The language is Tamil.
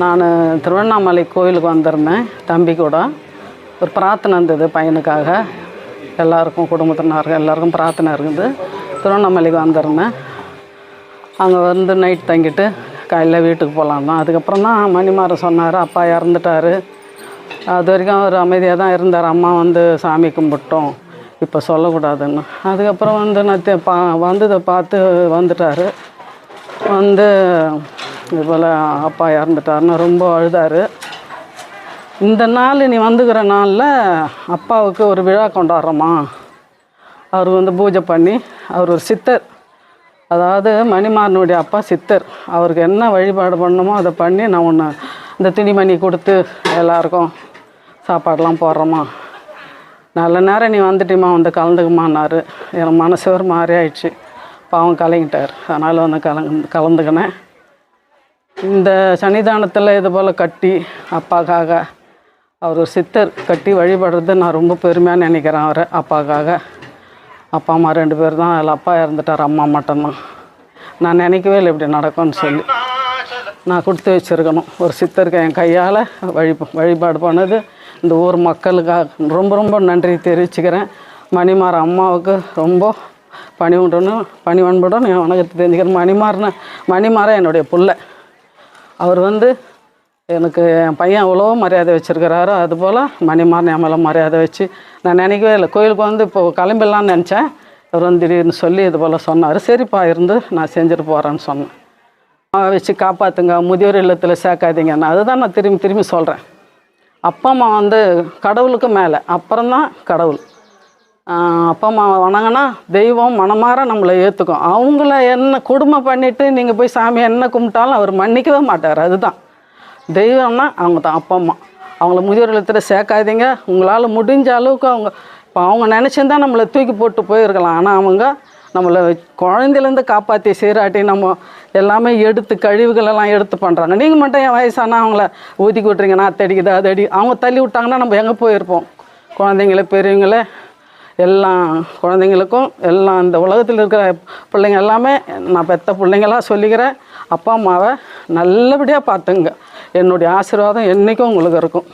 நான் திருவண்ணாமலை கோயிலுக்கு வந்திருந்தேன். தம்பி கூட ஒரு பிரார்த்தனை இருந்தது பையனுக்காக. எல்லாருக்கும் குடும்பத்தினர்கள் எல்லாருக்கும் பிரார்த்தனை இருக்குது. திருவண்ணாமலைக்கு வந்திருந்தேன். அங்கே வந்து நைட் தங்கிட்டு காலையில் வீட்டுக்கு போகலாம் தான். அதுக்கப்புறம் தான் மணிமாறன் சொன்னார், அப்பா இறந்துட்டார். அது வரைக்கும் அவர் அமைதியாக தான் இருந்தார். அம்மா வந்து சாமி கும்பிட்டோம், இப்போ சொல்லக்கூடாதுன்னு. அதுக்கப்புறம் வந்து நான் வந்ததை பார்த்து வந்துட்டார். வந்து இது போல் அப்பா இறந்துட்டாருன்னு ரொம்ப அழுதார். இந்த நாள் நீ வந்துக்கிற நாளில் அப்பாவுக்கு ஒரு விழா கொண்டாடுறோமா. அவர் வந்து பூஜை பண்ணி, அவர் ஒரு சித்தர், அதாவது மணிமாறனுடைய அப்பா சித்தர். அவருக்கு என்ன வழிபாடு பண்ணணுமோ அதை பண்ணி நான் ஒன்று இந்த துணிமணி கொடுத்து எல்லாருக்கும் சாப்பாடெலாம் போடுறோமா. நல்ல நேரம் நீ வந்துட்டிமா, வந்து கலந்துக்குமான்னாரு. எனக்கு மனசு ஒரு மாதிரி ஆயிடுச்சு. பாவம் கலங்கிட்டார். அதனால் வந்து கலந்துக்கினேன். இந்த சன்னிதானத்தில் இது போல் கட்டி அப்பாக்காக, அவர் ஒரு சித்தர் கட்டி வழிபடுறது நான் ரொம்ப பெருமையாக நினைக்கிறேன். அவர் அப்பாக்காக. அப்பா அம்மா 2 பேர் தான். அதில் அப்பா இறந்துட்டார், அம்மா மட்டும்தான். நான் நினைக்கவே இல்லை இப்படி நடக்கும்னு சொல்லி. நான் கொடுத்து வச்சுருக்கணும். ஒரு சித்தருக்கு என் கையால் வழிபாடு பண்ணது இந்த ஊர் மக்களுக்காக ரொம்ப ரொம்ப நன்றி தெரிவிச்சுக்கிறேன். மணிமாறன் அம்மாவுக்கு ரொம்ப பணிவன்புடன் என் வணக்கத்தை தெரிஞ்சுக்கிறேன். மணிமாறன் என்னுடைய பிள்ளை. அவர் வந்து எனக்கு என் பையன் எவ்வளோ மரியாதை வச்சுருக்கிறாரோ அதுபோல் மணிமாறன் என் மேலே மரியாதை வச்சு நான் நினைக்கவே இல்லை. கோயிலுக்கு வந்து இப்போது கிளம்பிடலான்னு நினச்சேன். அவர் வந்து திடீர்னு சொல்லி இது போல் சொன்னார். சரிப்பா இருந்து நான் செஞ்சுட்டு போகிறேன்னு சொன்னேன். வச்சு காப்பாற்றுங்க, முதியோர் இல்லத்தில் சேர்க்காதீங்கன்னு. அதுதான் நான் திரும்பி சொல்கிறேன். அப்பா அம்மா வந்து கடவுளுக்கு மேலே, அப்புறம்தான் கடவுள். அப்பா அம்மா வணங்கினா தெய்வம் மனமாற நம்மளை ஏற்றுக்கும். அவங்கள என்ன கொடுமை பண்ணிவிட்டு நீங்கள் போய் சாமியை என்ன கும்பிட்டாலும் அவர் மன்னிக்கவே மாட்டார். அதுதான் தெய்வம்னா அவங்க தான் அப்பா அம்மா. அவங்கள முதியோர் இல்லத்தில் சேர்க்காதீங்க. உங்களால் முடிஞ்ச அளவுக்கு அவங்க நினச்சிருந்தா நம்மளை தூக்கி போட்டு போயிருக்கலாம். ஆனால் அவங்க நம்மளை குழந்தையிலேருந்து காப்பாற்றி சீராட்டி நம்ம எல்லாமே எடுத்து கழிவுகளெல்லாம் எடுத்து பண்ணுறாங்க. நீங்கள் மட்டும் என் வயசானா அவங்கள ஊதி விட்றீங்கன்னா அத்தடிக்குது அது அடி. அவங்க தள்ளி விட்டாங்கன்னா நம்ம எங்கே போயிருப்போம். குழந்தைங்கள பெரியவங்களே எல்லாம் குழந்தைங்களுக்கும் எல்லாம் இந்த உலகத்தில் இருக்கிற பிள்ளைங்க எல்லாமே நான் பெற்ற பிள்ளைங்களாக சொல்லிக்கிறேன். அப்பா அம்மாவை நல்லபடியாக பார்த்துங்க. என்னுடைய ஆசீர்வாதம் என்றைக்கும் உங்களுக்கு இருக்கும்.